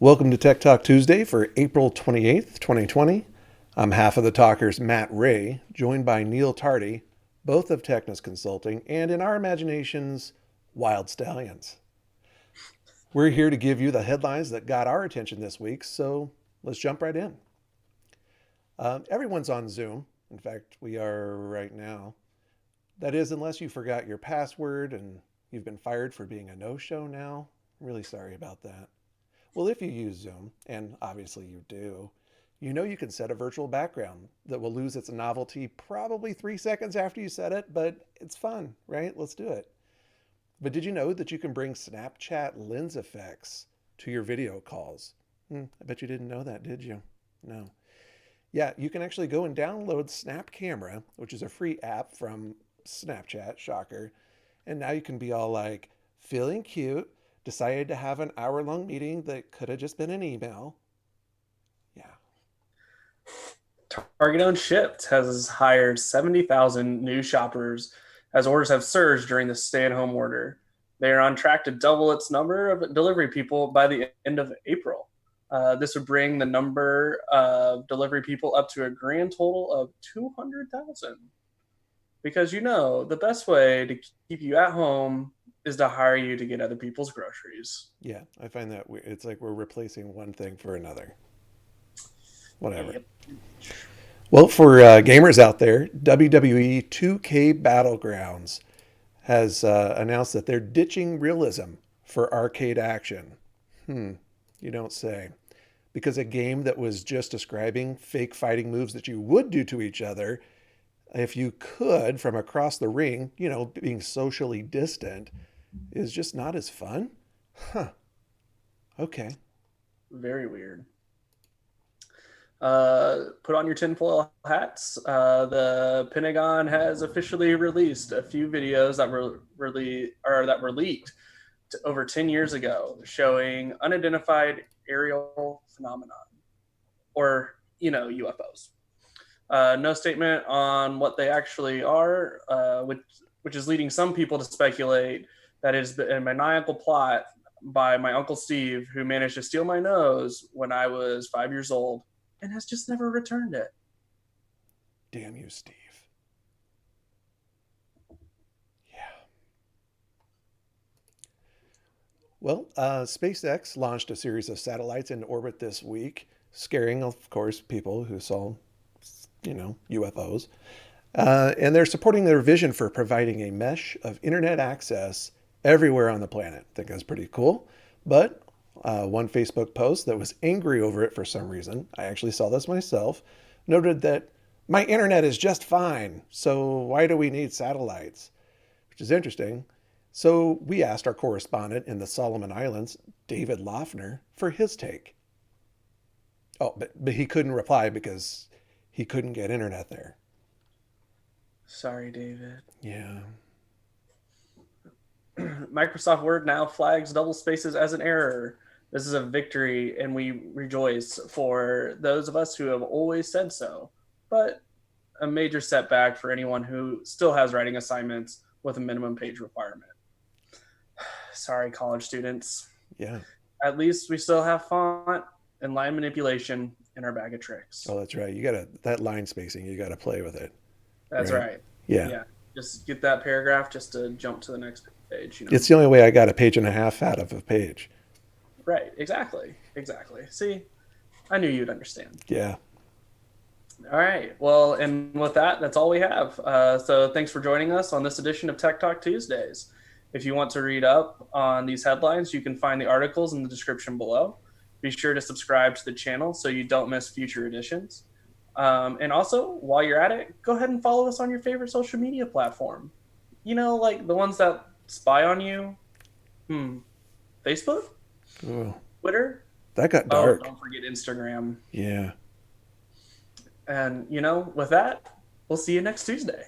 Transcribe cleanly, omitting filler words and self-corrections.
Welcome to Tech Talk Tuesday for April 28th, 2020. I'm half of the talkers, Matt Ray, joined by Neil Tardy, both of Technos Consulting, and in our imaginations, Wild Stallions. We're here to give you the headlines that got our attention this week, so let's jump right in. Everyone's on Zoom. In fact, we are right now. That is, unless you forgot your password and you've been fired for being a no-show now. I'm really sorry about that. Well, if you use Zoom, and obviously you do, you know you can set a virtual background that will lose its novelty probably 3 seconds after you set it, but it's fun, right? Let's do it. But did you know that you can bring Snapchat lens effects to your video calls? I bet you didn't know that, did you? No. Yeah, you can actually go and download Snap Camera, which is a free app from Snapchat, shocker. And now you can be all like, feeling cute, decided to have an hour-long meeting that could have just been an email. Yeah. Target-owned Shipt has hired 70,000 new shoppers as orders have surged during the stay-at-home order. They are on track to double its number of delivery people by the end of April. This would bring the number of delivery people up to a grand total of 200,000. Because the best way to keep you at home is to hire you to get other people's groceries. Yeah, I find that it's like we're replacing one thing for another. Whatever. Yep. Well, for gamers out there, WWE 2K Battlegrounds has announced that they're ditching realism for arcade action. You don't say. Because a game that was just describing fake fighting moves that you would do to each other, if you could, from across the ring, being socially distant, is just not as fun? Okay. Very weird. Put on your tinfoil hats. The Pentagon has officially released a few videos that were leaked over 10 years ago, showing unidentified aerial phenomenon, or UFOs. No statement on what they actually are, which is leading some people to speculate that it is a maniacal plot by my Uncle Steve, who managed to steal my nose when I was 5 years old and has just never returned it. Damn you, Steve. Yeah. Well, SpaceX launched a series of satellites into orbit this week, scaring, of course, people who saw, UFOs. And they're supporting their vision for providing a mesh of internet access everywhere on the planet. I think that's pretty cool. But one Facebook post that was angry over it for some reason, I actually saw this myself, noted that my internet is just fine, so why do we need satellites? Which is interesting. So we asked our correspondent in the Solomon Islands, David Loeffner, for his take. Oh, but he couldn't reply because he couldn't get internet there. Sorry, David. Yeah. Microsoft Word now flags double spaces as an error. This is a victory, and we rejoice for those of us who have always said so, but a major setback for anyone who still has writing assignments with a minimum page requirement. Sorry, college students. Yeah. At least we still have font and line manipulation in our bag of tricks. Oh, that's right. That line spacing, you gotta play with it. That's right. Yeah. Just get that paragraph just to jump to the next page. It's the only way I got a page and a half out of a page. Right. Exactly. See, I knew you'd understand. Yeah. All right. Well, and with that, that's all we have. So thanks for joining us on this edition of Tech Talk Tuesdays. If you want to read up on these headlines, you can find the articles in the description below. Be sure to subscribe to the channel so you don't miss future editions. And also, while you're at it, go ahead and follow us on your favorite social media platform. Like the ones that spy on you. Facebook? Ooh, Twitter? that got dark. Oh, don't forget Instagram. Yeah. And, with that, we'll see you next Tuesday.